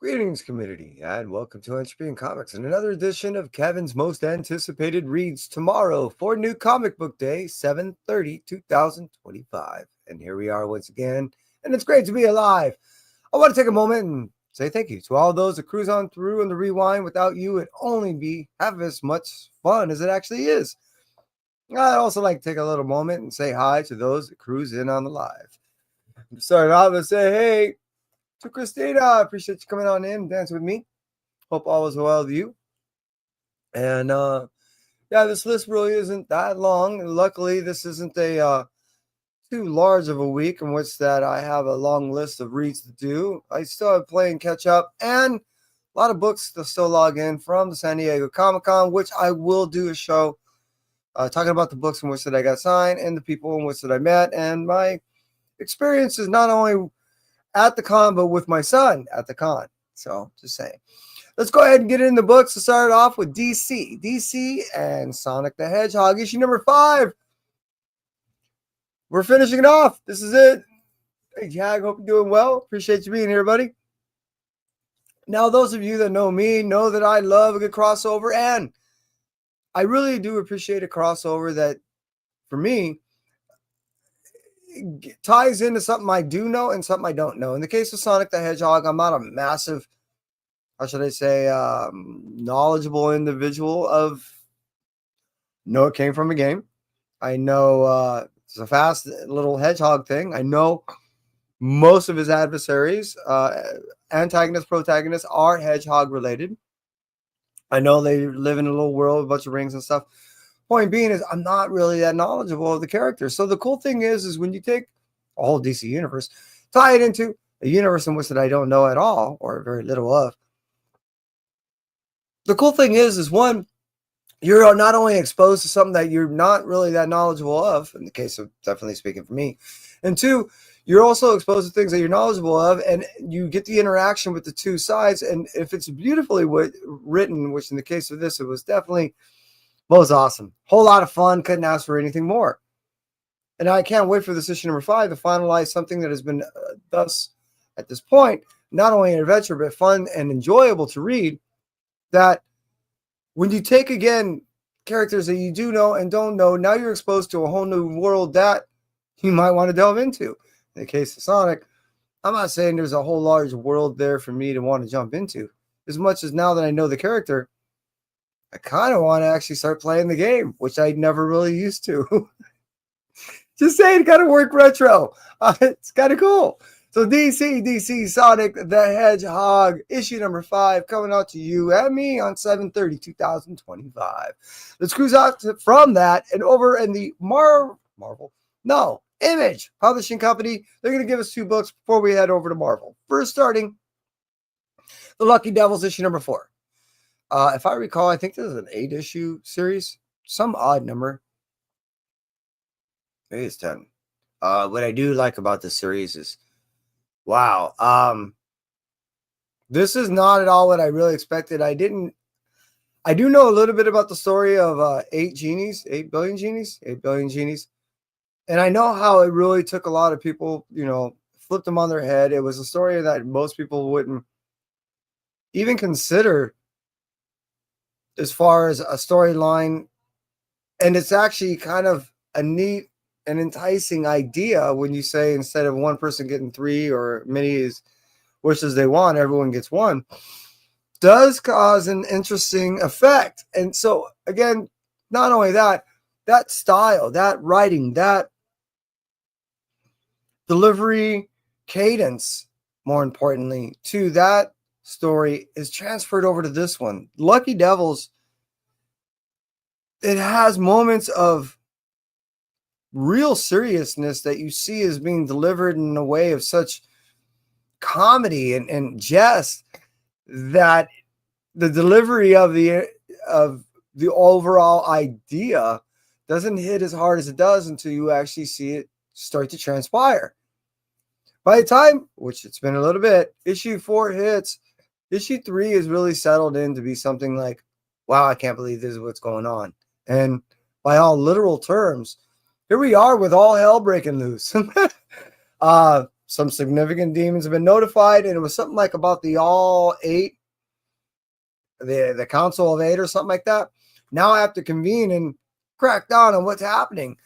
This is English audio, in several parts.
Greetings, community, and welcome to NCBD Comics and another edition of Kevin's most anticipated reads tomorrow for New Comic Book Day, 7/30/2025. And here we are once again, and it's great to be alive. I want to take a moment and say thank you to all those that cruise on through and the rewind. Without you, it'd only be half as much fun as it actually is. I'd also like to take a little moment and say hi to those that cruise in on the live. I'm starting off and say, hey, to Christina, I appreciate you coming on in and dancing with me. Hope all is well with you. And yeah, this list really isn't that long. Luckily, this isn't a too large of a week in which that I have a long list of reads to do. I still have playing catch up and a lot of books to still log in from the San Diego Comic-Con, which I will do a show talking about the books in which that I got signed and the people in which that I met and my experiences not only at the con, but with my son at the con. So just saying. Let's go ahead and get in the books to start off with DC. DC and Sonic the Hedgehog, issue number 5. We're finishing it off. This is it. Hey, Jag, hope you're doing well. Appreciate you being here, buddy. Now, those of you that know me know that I love a good crossover, and I really do appreciate a crossover that, for me, ties into something I do know and something I don't know. In the case of Sonic the Hedgehog, I'm not a massive, how should I say, knowledgeable individual of know it came from a game. I know it's a fast little hedgehog thing. I know most of his adversaries, antagonists, protagonists, are hedgehog related. I know they live in a little world with a bunch of rings and stuff. Point being is I'm not really that knowledgeable of the characters. So the cool thing is when you take a whole DC universe, tie it into a universe in which that I don't know at all or very little of. The cool thing is one, you're not only exposed to something that you're not really that knowledgeable of, in the case of definitely speaking for me, and two, you're also exposed to things that you're knowledgeable of, and you get the interaction with the two sides. And if it's beautifully written, which in the case of this, it was definitely was awesome. Whole lot of fun. Couldn't ask for anything more. And I can't wait for this issue number 5 to finalize something that has been thus, at this point, not only an adventure, but fun and enjoyable to read. That when you take, again, characters that you do know and don't know, now you're exposed to a whole new world that you might want to delve into. In the case of Sonic, I'm not saying there's a whole large world there for me to want to jump into. As much as now that I know the character, I kind of want to actually start playing the game, which I never really used to. Just saying, got to work retro. It's kind of cool. So DC Sonic the Hedgehog, issue number 5, coming out to you and me on 7/30/2025. Let's cruise out from that and over in the Image Publishing Company. They're going to give us 2 books before we head over to Marvel. First, starting The Lucky Devils, issue number 4. If I recall, I think this is an 8-issue series, some odd number. Maybe it's 10. What I do like about this series is, wow, this is not at all what I really expected. I do know a little bit about the story of 8 billion genies. And I know how it really took a lot of people, flipped them on their head. It was a story that most people wouldn't even consider as far as a storyline, and it's actually kind of a neat and enticing idea when you say instead of one person getting 3 or many as wishes they want, everyone gets 1, does cause an interesting effect. And so again, not only that style, that writing, that delivery cadence, more importantly, to that story is transferred over to this one. Lucky Devils, it has moments of real seriousness that you see as being delivered in a way of such comedy and jest that the delivery of the overall idea doesn't hit as hard as it does until you actually see it start to transpire. By the time, which it's been a little bit, issue 4 hits, issue 3 is really settled in to be something like, wow, I can't believe this is what's going on. And by all literal terms, here we are with all hell breaking loose. some significant demons have been notified, and it was something like about the all eight, the Council of Eight or something like that. Now I have to convene and crack down on what's happening.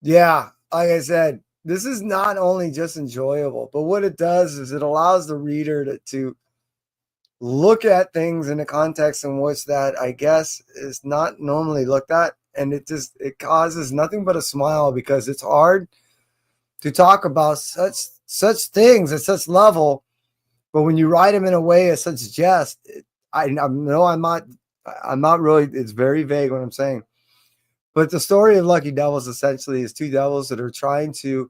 Yeah, like I said, this is not only just enjoyable, but what it does is it allows the reader to look at things in a context in which that I guess is not normally looked at, and it causes nothing but a smile, because it's hard to talk about such things at such level, but when you write them in a way of such jest, I know I'm not really. It's very vague what I'm saying, but the story of Lucky Devils essentially is two devils that are trying to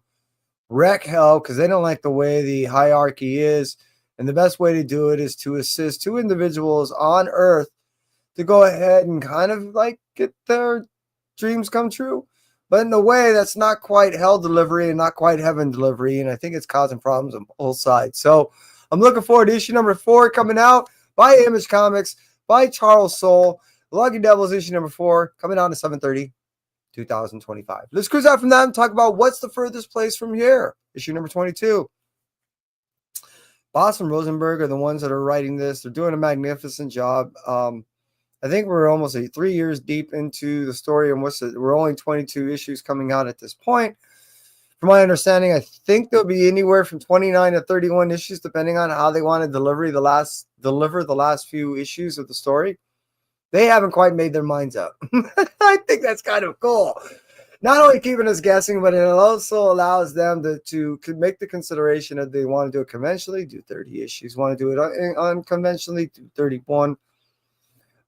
wreck hell because they don't like the way the hierarchy is. And the best way to do it is to assist two individuals on Earth to go ahead and kind of like get their dreams come true, but in a way that's not quite hell delivery and not quite heaven delivery. And I think it's causing problems on both sides. So I'm looking forward to issue number 4 coming out by Image Comics by Charles Soule. Lucky Devils issue number 4 coming out at 7/30, 2025. Let's cruise out from that and talk about what's the furthest place from here. Issue number 22. Boss and Rosenberg are the ones that are writing this. They're doing a magnificent job. I think we're almost 3 years deep into the story, and we're only 22 issues coming out at this point. From my understanding, I think there'll be anywhere from 29 to 31 issues, depending on how they want to deliver the last few issues of the story. They haven't quite made their minds up. I think that's kind of cool. Not only keeping us guessing, but it also allows them to make the consideration that they want to do it conventionally, do 30 issues, want to do it unconventionally, do 31,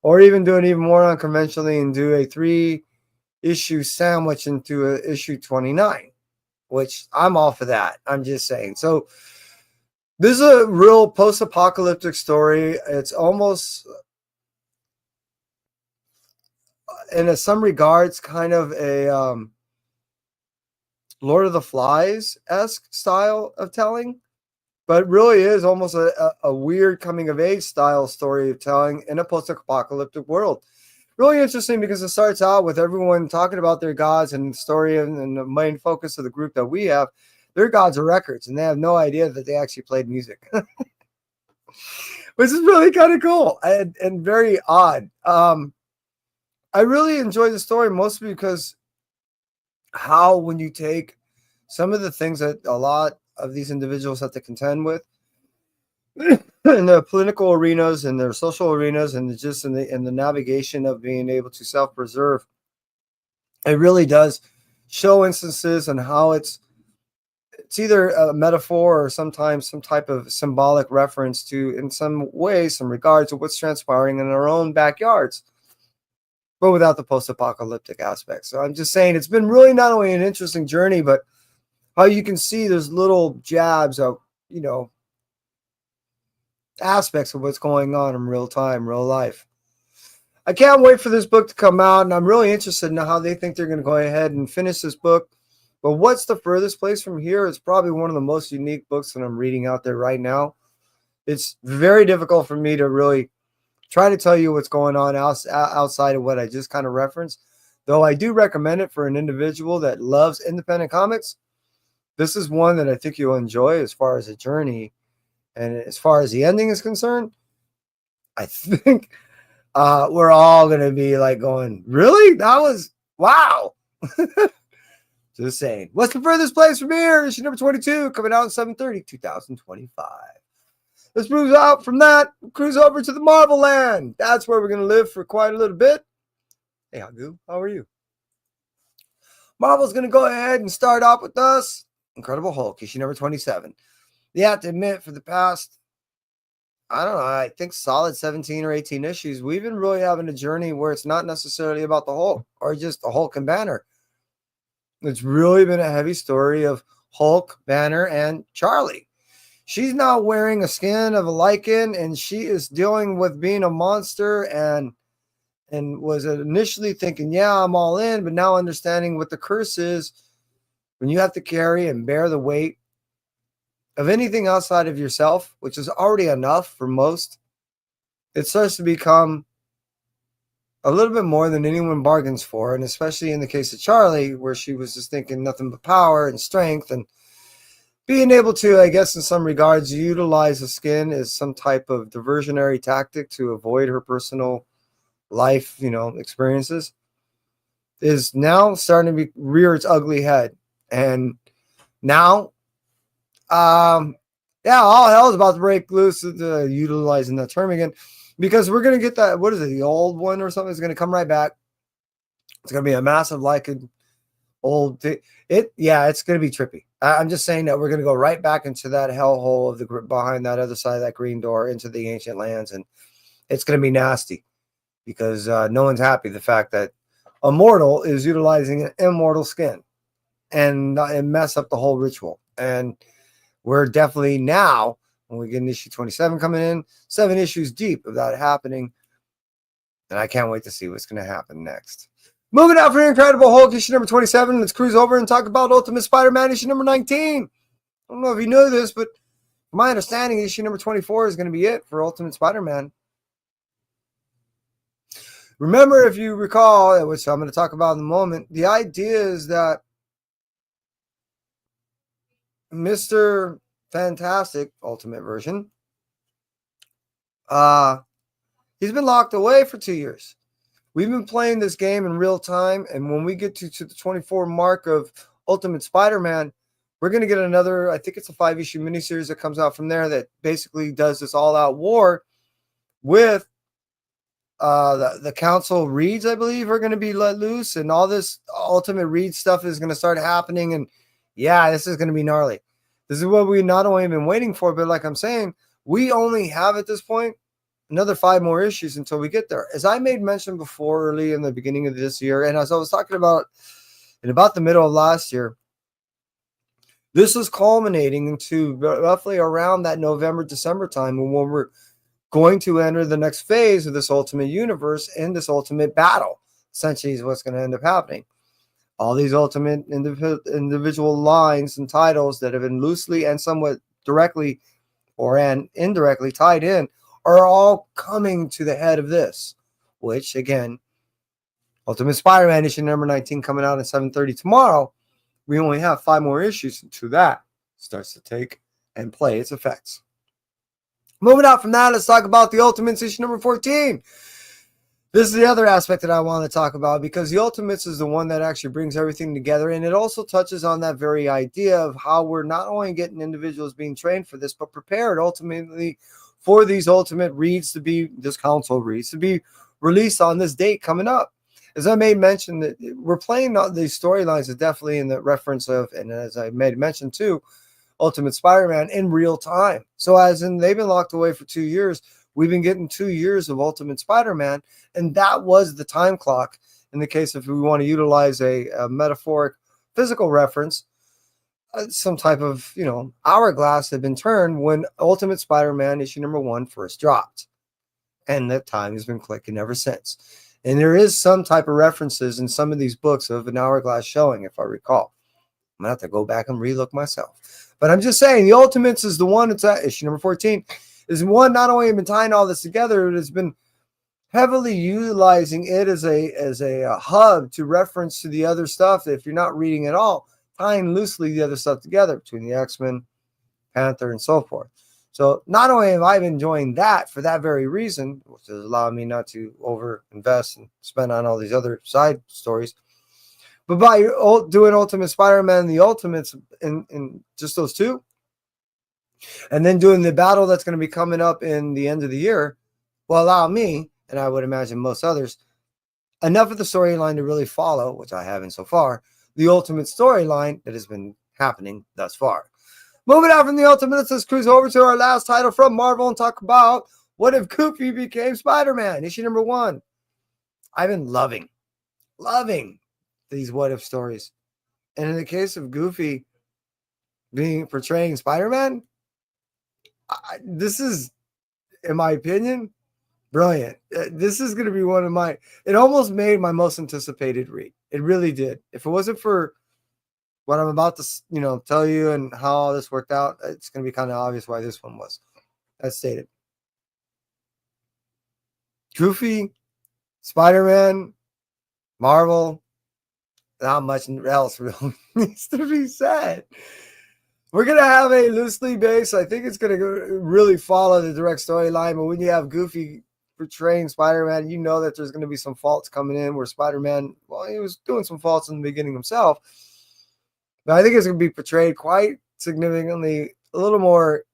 or even do it even more unconventionally and do a 3-issue sandwich into a issue 29, which I'm all for that. I'm just saying. So this is a real post-apocalyptic story. It's almost, in some regards, kind of a Lord of the Flies-esque style of telling, but really is almost a weird coming-of-age style story of telling in a post-apocalyptic world. Really interesting because it starts out with everyone talking about their gods, and the story and the main focus of the group that we have, their gods are records, and they have no idea that they actually played music, which is really kind of cool and very odd. I really enjoy the story mostly because how when you take some of the things that a lot of these individuals have to contend with in the political arenas and their social arenas and just in the navigation of being able to self-preserve, it really does show instances on how it's either a metaphor or sometimes some type of symbolic reference to, in some ways, some regards to what's transpiring in our own backyards, but without the post-apocalyptic aspect. So I'm just saying it's been really not only an interesting journey, but how you can see there's little jabs of, aspects of what's going on in real time, real life. I can't wait for this book to come out, and I'm really interested in how they think they're going to go ahead and finish this book. But what's the furthest place from here? It's probably one of the most unique books that I'm reading out there right now. It's very difficult for me to really try to tell you what's going on outside of what I just kind of referenced, though I do recommend it for an individual that loves independent comics. This is one that I think you'll enjoy as far as a journey, and as far as the ending is concerned, I think we're all going to be like going, really? That was, wow. Just saying. What's the furthest place from here? Issue number 22 coming out in 7/30, 2025. Let's move out from that, cruise over to the Marvel land. That's where we're going to live for quite a little bit. Hey, Hagu, how are you? Marvel's going to go ahead and start off with us. Incredible Hulk, issue number 27. You have to admit, for the past, I don't know, I think solid 17 or 18 issues, we've been really having a journey where it's not necessarily about the Hulk or just the Hulk and Banner. It's really been a heavy story of Hulk, Banner, and Charlie. She's now wearing a skin of a lichen, and she is dealing with being a monster, and was initially thinking, yeah, I'm all in, but now understanding what the curse is when you have to carry and bear the weight of anything outside of yourself, which is already enough for most. It starts to become a little bit more than anyone bargains for, and especially in the case of Charlie, where she was just thinking nothing but power and strength, and being able to, I guess, in some regards, utilize the skin as some type of diversionary tactic to avoid her personal life, experiences, is now starting to rear its ugly head. And now, yeah, all hell is about to break loose, utilizing that term again, because we're going to get that, what is it, the old one or something is going to come right back. It's going to be a massive, like, old yeah, it's going to be trippy. I'm just saying that we're going to go right back into that hellhole of the behind that other side of that green door into the ancient lands, and it's going to be nasty because no one's happy the fact that a mortal is utilizing an immortal skin and mess up the whole ritual. And we're definitely now, when we get in issue 27 coming in, 7 issues deep of that happening, and I can't wait to see what's going to happen next. Moving out for Incredible Hulk issue number 27, let's cruise over and talk about Ultimate Spider-Man issue number 19. I don't know if you know this, but from my understanding, issue number 24 is going to be it for Ultimate Spider-Man. Remember, if you recall, which I'm going to talk about in a moment, the idea is that Mr. Fantastic, Ultimate version, he's been locked away for 2 years. We've been playing this game in real time, and when we get to the 24 mark of Ultimate Spider-Man, we're going to get another, I think it's a 5-issue miniseries that comes out from there that basically does this all-out war with the Council Reeds, I believe, are going to be let loose, and all this Ultimate Reed stuff is going to start happening, and yeah, this is going to be gnarly. This is what we not only have been waiting for, but like I'm saying, we only have at this point another 5 more issues until we get there. As I made mention before, early in the beginning of this year, and as I was talking about in about the middle of last year, this is culminating into roughly around that November, December time when we're going to enter the next phase of this Ultimate Universe and this Ultimate Battle. Essentially is what's going to end up happening. All these Ultimate individual lines and titles that have been loosely and somewhat directly or indirectly tied in are all coming to the head of this, which, again, Ultimate Spider-Man issue number 19 coming out at 7:30 tomorrow. We only have 5 more issues until that starts to take and play its effects. Moving out from that, let's talk about the Ultimates issue number 14. This is the other aspect that I want to talk about because the Ultimates is the one that actually brings everything together, and it also touches on that very idea of how we're not only getting individuals being trained for this, but prepared ultimately for these Ultimate Reads to be, this Council Reads to be released on this date coming up. As I made mention, that we're playing these storylines is definitely in the reference of, and as I made mention too, Ultimate Spider-Man in real time. So as in they've been locked away for 2 years, we've been getting 2 years of Ultimate Spider-Man, and that was the time clock. In the case if we want to utilize a metaphoric physical reference, some type of, hourglass had been turned when Ultimate Spider-Man issue number 1 first dropped. And that time has been clicking ever since. And there is some type of references in some of these books of an hourglass showing, if I recall. I'm going to have to go back and relook myself. But I'm just saying, the Ultimates is the one, it's at issue number 14, is one not only been tying all this together, it has been heavily utilizing it as a hub to reference to the other stuff that if you're not reading at all, tying loosely the other stuff together between the X-Men, Panther, and so forth. So not only have I been enjoying that for that very reason, which has allowed me not to over-invest and spend on all these other side stories, but by doing Ultimate Spider-Man, the Ultimates in just those 2, and then doing the battle that's going to be coming up in the end of the year, will allow me, and I would imagine most others, enough of the storyline to really follow, which I haven't so far, the Ultimate storyline that has been happening thus far. Moving out from the Ultimates, let's cruise over to our last title from Marvel and talk about What If Goofy Became Spider-Man, issue number 1. I've been loving these what if stories. And in the case of Goofy being portraying Spider-Man, this is, in my opinion, brilliant. This is going to be one of my, it almost made my most anticipated read. It really did. If it wasn't for what I'm about to, tell you and how all this worked out, it's going to be kind of obvious why this one was, as stated. Goofy, Spider-Man, Marvel, not much else really needs to be said. We're going to have a loosely based, I think it's going to really follow the direct storyline, but when you have Goofy portraying Spider-Man, you know that there's going to be some faults coming in where Spider-Man, well, he was doing some faults in the beginning himself. But I think it's going to be portrayed quite significantly, a little more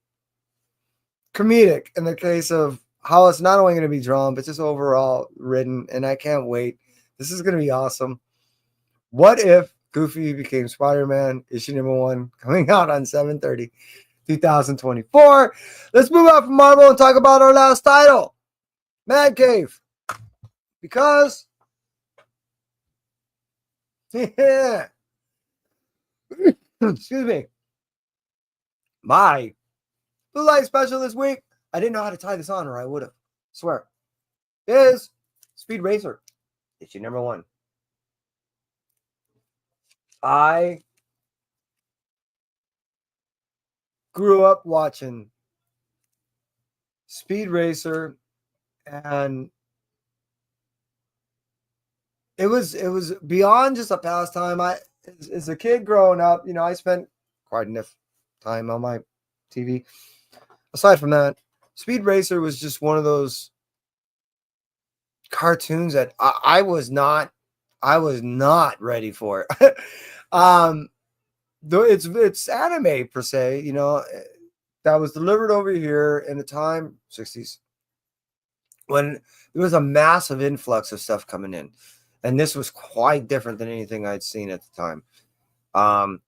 comedic in the case of how it's not only going to be drawn, but just overall written. And I can't wait. This is going to be awesome. What if Goofy became Spider-Man, issue number 1, coming out on 7/30, 2024. Let's move on from Marvel and talk about our last title, Man Cave. Because, yeah, excuse me, my Blue Light special this week, I didn't know how to tie this on or I would have, swear, is Speed Racer, issue number 1. I grew up watching Speed Racer, and it was beyond just a pastime. As a kid growing up, I spent quite enough time on my TV. Aside from that, Speed Racer was just one of those cartoons that I was not ready for. Though it's anime per se, that was delivered over here in the time 60s when there was a massive influx of stuff coming in, and this was quite different than anything I'd seen at the time.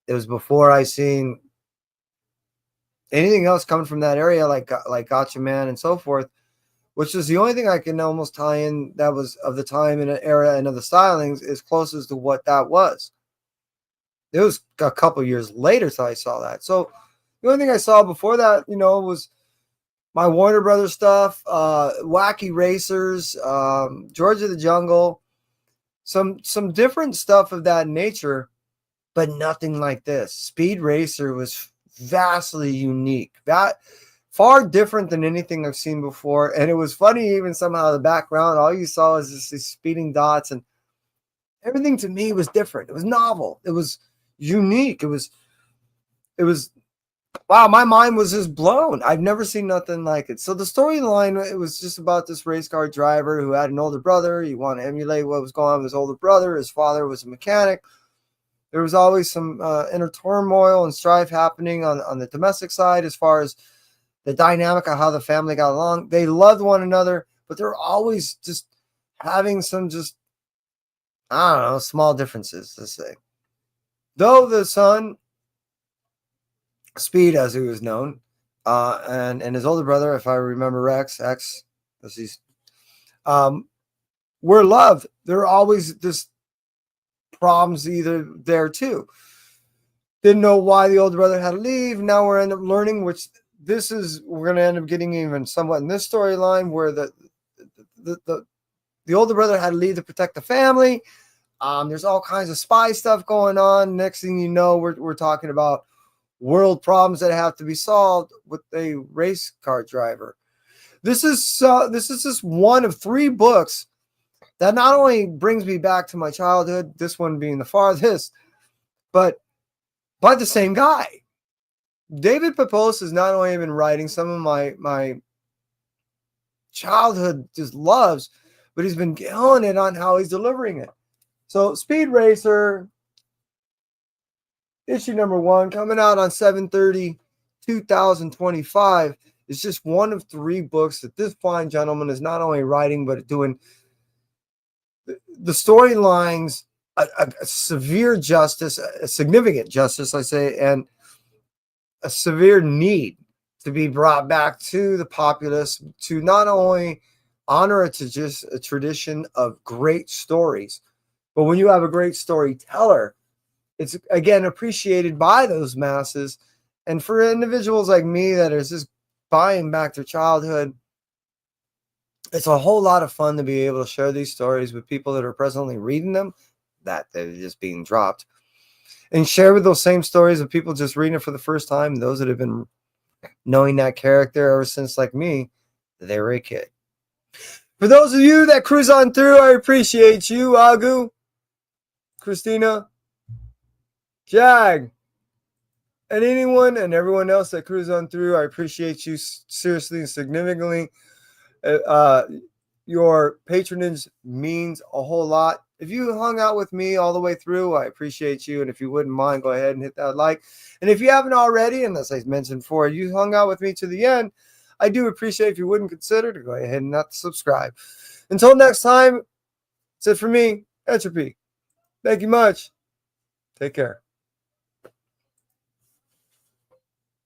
It was before I seen anything else coming from that area, like Gotcha Man and so forth, which is the only thing I can almost tie in that was of the time and an era and of the stylings is closest to what that was. It was a couple years later till I saw that. So the only thing I saw before that, was my Warner Brothers stuff, Wacky Racers, George of the Jungle, some different stuff of that nature, but nothing like this. Speed Racer was vastly unique, that far different than anything I've seen before. And it was funny, even somehow the background, all you saw was these speeding dots, and everything to me was different. It was novel. It was unique. It was wow, my mind was just blown. I've never seen nothing like it. So the storyline, it was just about this race car driver who had an older brother. He wanted to emulate what was going on with his older brother. His father was a mechanic. There was always some inner turmoil and strife happening on the domestic side as far as the dynamic of how the family got along. They loved one another, but they're always just having some I don't know, small differences, let's say. Though the son, Speed, as he was known, and his older brother, if I remember X, as he's, were loved. There are always just problems either there too. Didn't know why the older brother had to leave. Now we're end up learning, which we're going to end up getting even somewhat in this storyline where the older brother had to leave to protect the family. There's all kinds of spy stuff going on. Next thing you know, we're talking about world problems that have to be solved with a race car driver. This is just one of 3 books that not only brings me back to my childhood, this one being the farthest, but by the same guy. David Pepose has not only been writing some of my childhood just loves, but he's been killing it on how he's delivering it. So Speed Racer, issue number 1, coming out on 7/30, 2025, is just one of 3 books that this fine gentleman is not only writing, but doing the storylines a severe justice, a significant justice, I say, and a severe need to be brought back to the populace to not only honor it to just a tradition of great stories, but when you have a great storyteller, it's again appreciated by those masses. And for individuals like me that is just buying back their childhood, it's a whole lot of fun to be able to share these stories with people that are presently reading them, that they're just being dropped, and share with those same stories of people just reading it for the first time, those that have been knowing that character ever since, like me, they were a kid. For those of you that cruise on through, I appreciate you, Agu, Christina, Jag, And anyone and everyone else that cruise on through, I appreciate you seriously and significantly. Your patronage means a whole lot. If you hung out with me all the way through, I appreciate you. And if you wouldn't mind, go ahead and hit that like. And if you haven't already, and as I mentioned before, you hung out with me to the end, I do appreciate if you wouldn't consider to go ahead and not subscribe. Until next time, it's it for me, Entropy. Thank you much. Take care.